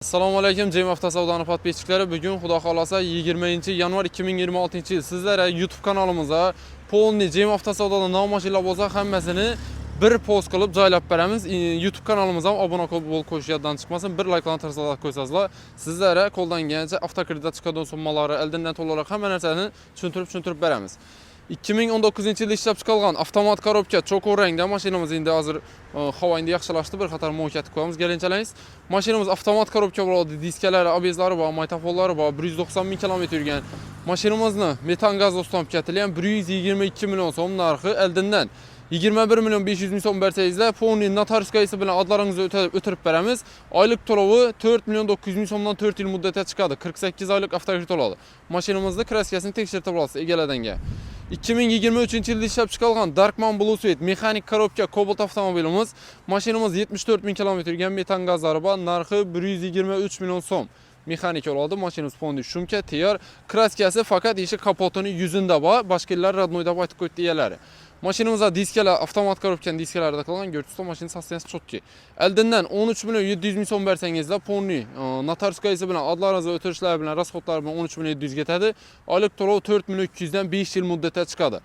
Assalomu alaykum, Cem Avtosavdoni podpischiklari. Bugun xudo xolasa 20-yanvar 2026-yil sizlarga YouTube kanalimizga polni Cem Avtosavdoda nav mashinalar bo'lsa hammasini bir post qilib joylab beramiz. YouTube kanalimizga obuna bo'lib qo'yish yoddan chiqmasin. Bir like bilan tarsalab qo'ysangizlar, sizlarga qo'ldan kelgancha avtokredit chiqadigan summalari, eldan to'lovlar hamma narsani tushuntirib beramiz. 2019-yilda ishlab chiqarilgan avtomat korobka cho'qur rangda mashinamiz endi hozir havoyini yaxshilashdi, bir qator muvaffaqiyat ko'ramiz. Kelinchalaysiz. Mashinamiz avtomat korobka bo'ladi, diskalari, obezlari bor, maytafonlari bor, 190 ming kilometr yurgan. Mashinamizni metan gaz ustanib ketilgan 122 million so'm narxi eldinden 21 milyon 500 ming so'm bersangizlar, poni notariskaysi bilan adlaringizni o'tirib beramiz. Oylik to'lovi 4 milyon 900 ming so'mdan 4 yil muddatga chiqadi. 48 oylik avtokredit oladi. Mashinamizni kraskasini tekshirib olasiz egaladanga. 2023-yilda ishlab chiqarilgan Darkman Blue Suite mexanik korobka Cobalt avtomobilimiz. Mashinamiz 74 ming kilometr yurgan, metan gazlari bor, narxi 123 million so'm. Mexanik oladi. Mashinamiz fondi shumka, tayyor. Kraskasi faqat eshik kapotini yuzunda bor, boshqalar radnoyda aytib qo'ydi deyalari. Mashinamizda diskalar, avtomat korobkaning diskalarida qilgan, görüntüsü mashinani sostoyaniyasi chotki. Eldinden 13 milyon 700 ming so'm bersangizlar, ponni notariskaysi bilan adlaringizni o'tirishlar bilan rasxodlar bilan 13 milyon 700 ketadi. Oylik to'lov 4 milyon 200 dan 5 yil muddatga chiqadi.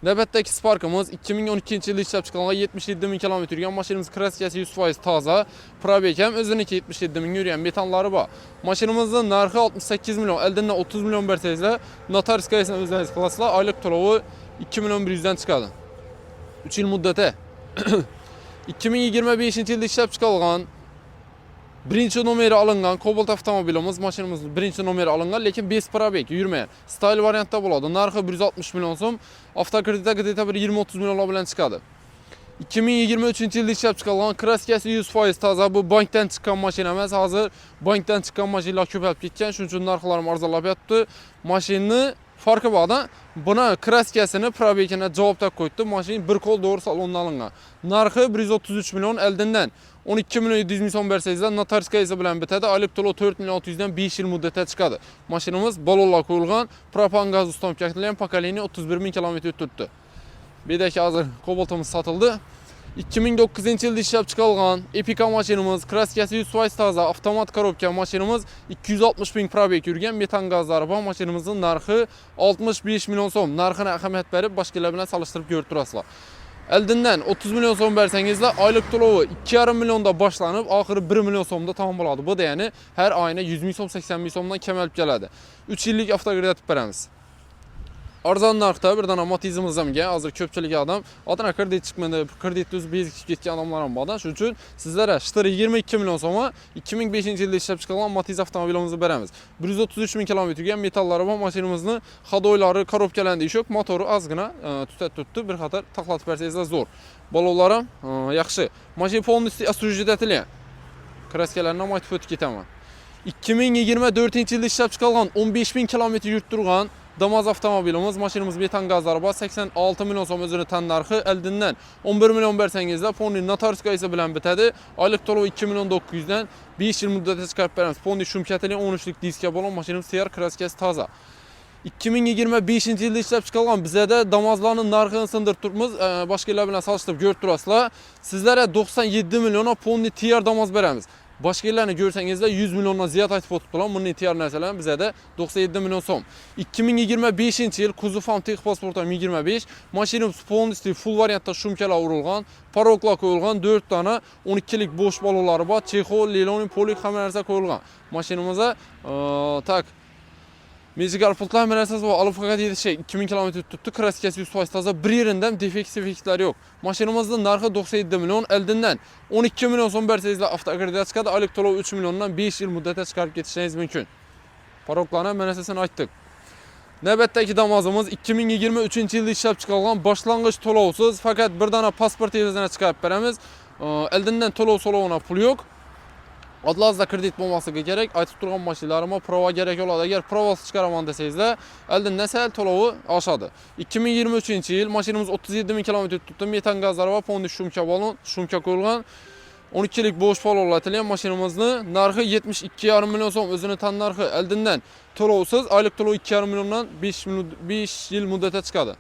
Navbatdagi Spark'imiz 2012-yilda ishlab chiqarilgan 77 ming kilometr yurgan, mashinamiz kraskasi 100% toza, probeg ham o'ziniki 77 ming yurgan, metanlari bor. Mashinamizning narxi 68 milyon, eldinden 30 milyon bersangizlar, notariskayisini o'zingiz qilasizlar, oylik to'lovi 2 milyon 100 dan chiqadi. 3 yil muddati. 2025-yilda ishlab chiqarilgan birinchi nomeri alingan Cobalt avtomobilimiz, mashinamiz birinchi nomeri alingan, lekin 5 probeg yurmagan. Style variantda bo'ladi. Narxi 160 million so'm, avtokreditga где-то bir 20-30 millionlar bilan chiqadi. 2023-yilda ishlab chiqarilgan kraskasi 100% toza, bu bankdan chiqqan mashina emas. Hozir bankdan chiqqan mashinalar ko'payib ketgan, shuning uchun narxlari arzonlab yotibdi. Mashinani farqi borda, buni kraskasini probegini javobda qo'ydi. Mashina bir qo'l doğru salondan alingan. Narxi 133 million, eldinden 12 milyon 700 ming so'm bersangizlar, notariskaysi bilan bitadi. Oylik to'lov 4 milyon 600 dan 5 yil muddatga chiqadi. Mashinamiz balonlar qo'yilgan, propan gaz ustanib ketilgan, pokoleniya 31 ming kilometr turibdi. Bedaki hozir Cobalt'imiz sotildi. 2009-yilda ishlab chiqarilgan Epica mashinamiz, kraskasi 100% toza, avtomat korobka mashinamiz 260 ming probeg yurgan, metan gazlari bor. Mashinamizning narxi 65 million so'm. Narxini ahamiyat berib, boshqalar bilan solishtirib ko'rib turasizlar. Eldinden 30 milyon so'm bersangizlar, oylik to'lovi 2,5 millionda boshlanib, oxiri 1 million so'mda tamom bo'ladi. Bu degani har oyina 100 ming so'm, 80 ming so'mdan kamalib keladi. 3 yillik avtokredit beramiz. Arzon narxda bir dana Matizimiz ham ga, hozir ko'pchilik odam odana kredit chiqmadi, kreditni o'zi bezib ketgan odamlar ham bor. Shuning uchun sizlarga shtir 22 million so'mga 2005-yilda ishlab chiqarilgan Matiz avtomobilimizni beramiz. 133 ming kilometrga metallari bor. Mashinamizni xodoylari, korobkalarida ish yo'q, motori ozgina tutdi, bir qator taqlatib bersangizlar zo'r. Balonlar ham yaxshi. Mashina полностью освежителен. Kraskalarni ham aytib o'tib ketaman. 2024-yilda ishlab chiqarilgan 15 ming kilometr yurib turgan Damas avtomobilimiz, mashinamiz metan gazlari bor, 86 million so'm o'zini tan narxi, eldinden 11 million bersangizlar, ponni notariskaysi bilan bitadi. Oylik to'lov 2 million 900 dan 5 yil muddatga chiqarib beramiz. Ponni shumkatili 13lik diska bo'lgan, mashinamiz tayyor, kraskasi toza. 2025-yilda ishlab chiqarilgan bizada Damazlarning narxini sindirib turibmiz, boshqalar bilan solishtirib ko'rib turasizlar. Sizlarga 97 million ponni tayyor Damaz beramiz. Boshqalarni ko'rsangizlar 100 milliondan ziyod aytib o'tibdilar. Bunday tayyor narsalar bizada 97 million so'm. 2025-yil kuzov ham texnik pasporti 25, mashinamiz полностью full variantda shumkalar urilgan, paroklar qo'yilgan, 4 dona 12lik bo'sh balonlari bor, chexol, leloniy, polik hamma narsa qo'yilgan. Mashinamizda tak Mezigal pultlar merasiz va olib faqat yetishik 2000 kilometr tutdi, kraskasi 100% toza, bir yerinden defektlar yo'q. Mashinamizning narxi 97 million, eldinden 12 million so'm bersangizlar avtokredit chiqadi, oylik to'lov 3 milliondan 5 yil muddatga chiqarib ketishingiz mumkin. Paroklarni merasini aytdik. Navbatdagi Damazimiz 2023-yilda ishlab chiqarilgan boshlang'ich to'lovsiz, faqat bir dona pasportingizni chiqarib beramiz. Eldinden to'lov-so'lovina pul yo'q. Adlazda kredit bo'lmasligi kerak. Aytib turgan mashinalarga prova kerak bo'ladi. Agar provasiz chiqaraman desangizlar, eldan sal to'lovi oshadi. 2023-yil mashinamiz 37 ming kilometr tutdi, metan gazlari va fondi shumka balon, shumka qo'yilgan. 12lik bo'sh palonlatilgan mashinamizning narxi 72,5 million so'm, o'zini tan narxi, eldinden to'lovsiz, oylik to'lov 2,5 milliondan 5 yil muddatga chiqadi.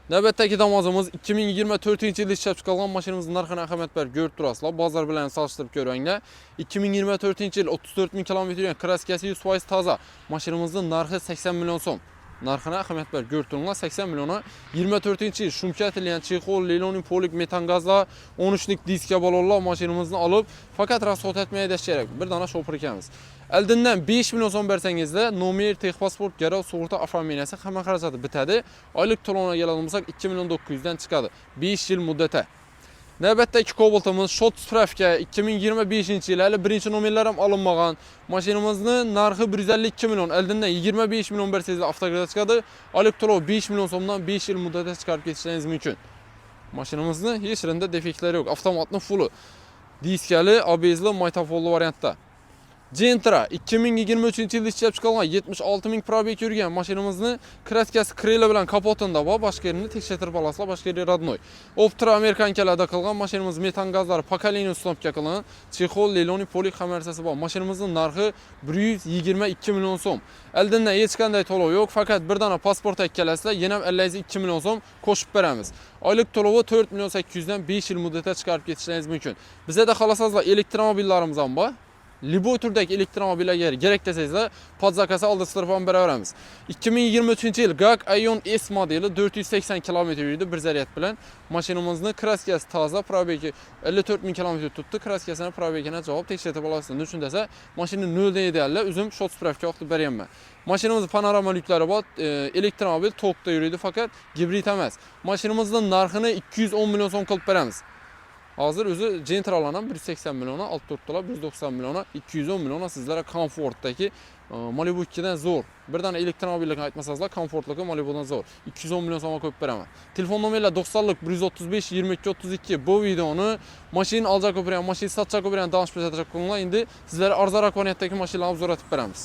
Navbatdagi damozimiz 2024-yilda ishlab chiqarilgan mashinamizning narxini ahamiyat berib ko'rib turasizlar. Bozor bilan solishtirib ko'ringlar. 2024-yil 34 ming kilometr yurgan, kraskasi 100% toza. Mashinamizning narxi 80 million so'm. Narxini ahamiyat berib ko'rib turinglar. 80 million. 24-yil shumkatilgan chexol, leloning polik metan gazlar, 13lik diska balonlar mashinamizni olib, faqat rasxod etmay dash kerak. Bir dona shopir ekamiz. Oldindan 5 million so'm bersangizda nomer, texpasport, garov, sug'urta, avtomobiliyasi hamma xarajati bitadi. Oylik to'lovga keladigan bo'lsak 2 million 900 dan chiqadi. 5 yil muddatda. Navbatdagi Cobalt'imiz shot spravka 2025-yil hali birinchi nomerlar ham olinmagan. Mashinamizning narxi 152 million, oldindan 25 million bersangizlar avtogradga chiqadi. Oylik to'lov 5 million so'mdan 5 yil muddatda chiqarib ketishingiz mumkin. Mashinamizning hech yerda defektlari yo'q. Avtomatning fulli. Diskali, ABS'li, maytafolli variantda. Gentra 2023-yilda ishlab chiqarilgan 76 ming probeg yurgan mashinamizni kraskasi krela bilan kapotunda bor, boshqa yerini tekshirtirib olasizlar, boshqa yeri rodnoy. Optra amerikankalarda qilgan mashinamiz metan gazlari pokoleniya uстановка qilingan, chexol, leloni, polik xamersasi bor. Mashinamizning narxi 122 million so'm. Oldindan hech qanday to'lov yo'q, faqat bir dona pasport ekkalasizlar, yana ham 52 million so'm qo'shib beramiz. Oylik to'lovi 4 million 800 dan 5 yil muddatda chiqarib ketishingiz mumkin. Bizda xohlasangizlar elektromobillarimiz ham bor. Liboy turdagi elektromobillarga kerak desangizlar, podzakasi aldirtirib ham beraveramiz. 2023-yil GAG Ion S modeli 480 km yurdi bir zaryad bilan. Mashinamizning kraskasi toza, probegi 54 ming km tutdi. Kraskasini probegini javob tekshirib olasiz. Nechun desa, mashina 0 dan ideallar, o'zim shot spravka olib beraman. Mashinamizning panorama lyuklari bor, elektromobil tokda yuradi, faqat gibrid emas. Mashinamizning narxini 210 million so'm qilib beramiz. Hozir o'zi Gentra'lardan 180 million, alt turtdilar 190 million, 210 million sizlarga komfortdagi Malibu 2 dan zo'r. Birdan elektromobillarga aytmasangizlar, komfortligi Malibudan zo'r. 210 million so'mga qo'yib beraman. Telefon nomerlar 90lik 135 22 32. Bu videoni mashina olacak o'piran, mashina sotacak o'piran danış ko'rsatacak qilinglar. Endi sizlarga arzonroq variantdagi mashinalarni obzor etib beramiz.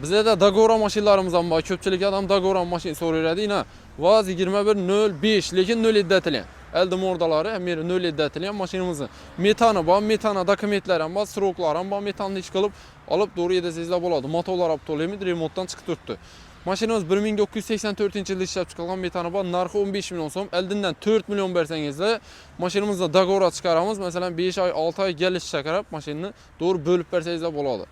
Bizda Dagora mashinlarimiz ham bor. Ko'pchilik odam Dagora mashina so'raydi. Ina Vaz 2105 lekin 07 atilgan. Elde mordalari hem yeri 07 atilgan mashinamizning metani bor, metana dokumentlari ham bor, sroklari ham bor, metanni ish qilib olib to'g'ri yedasizlar bo'ladi. Motorlar olib to'laymi, remontdan chiqib turibdi. Mashinamiz 1984-yilda ishlab chiqarilgan, metani bor, narxi 15 million so'm. Oldindan 4 million bersangizlar, mashinamizda Dagora chiqaramiz. Masalan, 5 oy, 6 oy gelish chakarab, mashinani to'g'ri bo'lib bersangizlar bo'ladi.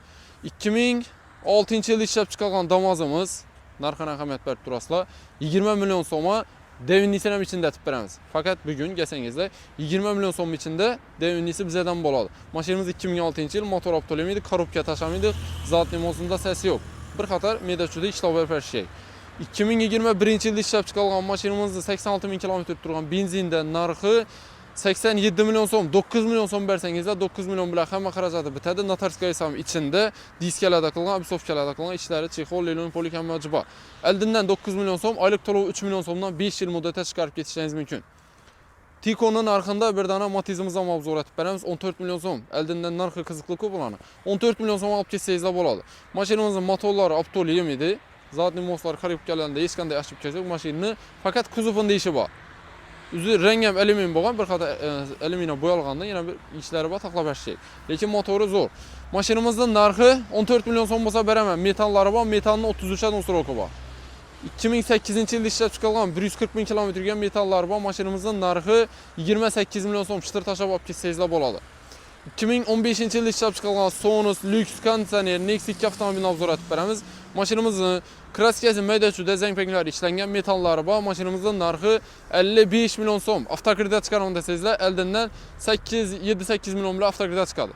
2006-yilda ishlab chiqarilgan Damozimiz, narxini ahamiyat berib turasizlar. 20 million so'mga Devinnisi ham ichida atib beramiz. Faqat bugun gelsangizlar 20 million so'm ichida Devinnisi bizdan bo'ladi. Mashinamiz 2006-yil, motor olib to'lamaydi, korobka tashamaydi, zotli mosunda sesi yo'q. Bir qator medachuda ishlov berish kerak. 2021-yilda ishlab chiqarilgan mashinamizda 86 ming kilometr turgan benzinda narxi 87 million so'm, 9 million so'm bersangizlar 9 million bilan hamma xarajati bitadi. Notarskaya ham ichida diskalarda qilgan, absofkalarda qilgan ishlari, chexol, lelon, polik hamma jibo. Oldindan 9 million so'm, oylik to'lov 3 million so'mdan 5 yil muddatda chiqarib ketishingiz mumkin. Tico'ning narxida bir dona Matiz'imizni ham obzor etib beramiz. 14 million so'm. Oldindan narxi qiziqli ko'p bo'ladi. 14 million so'm olib ketsangizlar bo'ladi. Mashinamizning motorlari optoliyam edi. Zotli moslar qaribgalanda hech qanday ashib kelsa, mashinani faqat kuzovida ishi bor. O'zi rang ham alyumin bo'lgan, bir qator alyumindan bo'yalganda yana bir ishlari bor, taqlab berishik. Lekin motori zo'r. Mashinamizning narxi 14 million so'm bo'lsa beraman. Metallari bor, metanning 33 dan stroki bor. 2008-yilda ishlab chiqarilgan 140 ming kilometr yurgan metallari bor. Mashinamizning narxi 28 million so'm chitir tashab olib ketsangizlar bo'ladi. 2015-yilda ishlab chiqarilgan Sonos Lux konditsioner Nexus 2 avtomobilni obzor etib beramiz. Mashinamizning kraskasi maydachuda zangpenglari ishlangan, metallari bor. Mashinamizning narxi 55 million so'm. Avtokredit chiqaraman desangizlar, oldindan 7-8 million bilan avtokredit chiqadi.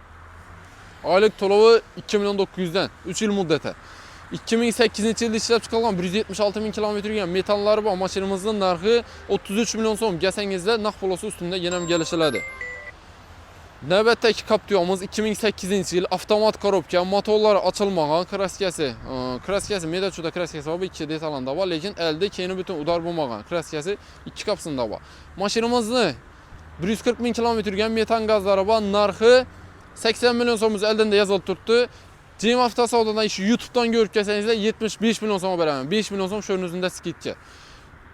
Oylik to'lovi 2 million 900 dan 3 yil muddati. 2008-yilda ishlab chiqarilgan 176 ming kilometr yurgan metallari bor. Mashinamizning narxi 33 million so'm. Gasangizda naq polosi ustunda yana ham kelishiladi. Navbatdagi Captiva'miz 2008-yil avtomat korobka, motorlari ochilmagan, kraskasi medachuda kraskasi bor, ikki detalanda bor, lekin elde keyini butun udar bo'lmagan. Kraskasi ikki kapsында bor. Mashinamizni 140 ming kilometr yurgan metan gazlari bor, narxi 80 million so'mimiz oldinda yozilib turibdi. Jim avtosavdodan ish YouTube'dan ko'rib kelsangizlar 75 million so'm beraman. 5 million so'm sho'ning o'zida skidga.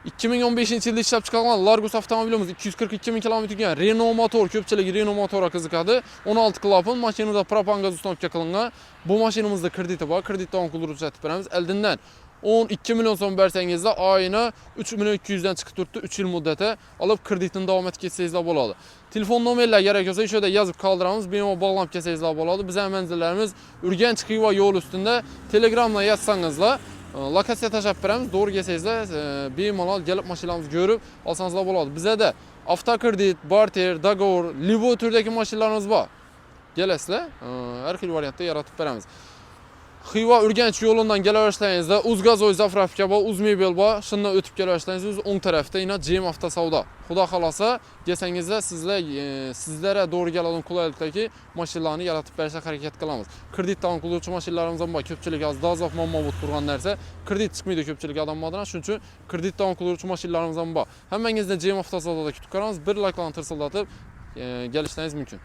2015-yilda ishlab chiqarilgan Largus avtomobilimiz 242 ming kilometr yurgan Renault motor, ko'pchilik Renault motorga qiziqadi. 16 klapon, mashinamizda propan gaz uстановка qilingan. Bu mashinamizda krediti bor, kreditdan quldirib uzatib beramiz. Oldindan 12 milyon so'm bersengizde ayına 3 milyon 200'den çıkıp turibdi 3 yil muddati alıp kreditini davom etib ketsangizlar bo'ladi. Telefon nomerlar kerak bo'lsa o'sha yerda yozib qoldiramiz, bemalol bog'lanib kelsangizlar bo'ladi. Bizning manzillarimiz Urganch Xiva yo'l ustida. Telegramdan yozsangizlar lokatsiya tashlab beramiz. To'g'ri kelsangizlar bemalol kelib mashinamizni ko'rib olsangizlar bo'ladi. Bizda avtokredit, barter, dogovor, любой turdagi mashinalarimiz bor. Kelasizlar, har xil variantda yaratib beramiz. Xiva Urganch yo'lidan kelaversangiz-da Uzgazoy zapravka bor, Uzmebel bor. Shundan o'tib kelaversangiz o'ng tarafda yana Jem Avtosavdo. Xudo xolasa, kelsangizda sizlarga to'g'ri keladigan qulaylikdagi mashinalarni yaratib berishga harakat qilamiz. Kreditdan qiluvchi mashinalarimiz ham bor. Ko'pchilik hozir dozov muammo bo'lib turgan narsa, kredit chiqmaydi ko'pchilik odamlardan. Shuning uchun kreditdan qiluvchi mashinalarimiz ham bor. Hammangizni Jem Avtosavdoda kutib qolamiz. Bir layklarni tirsildatib kelishingiz mumkin.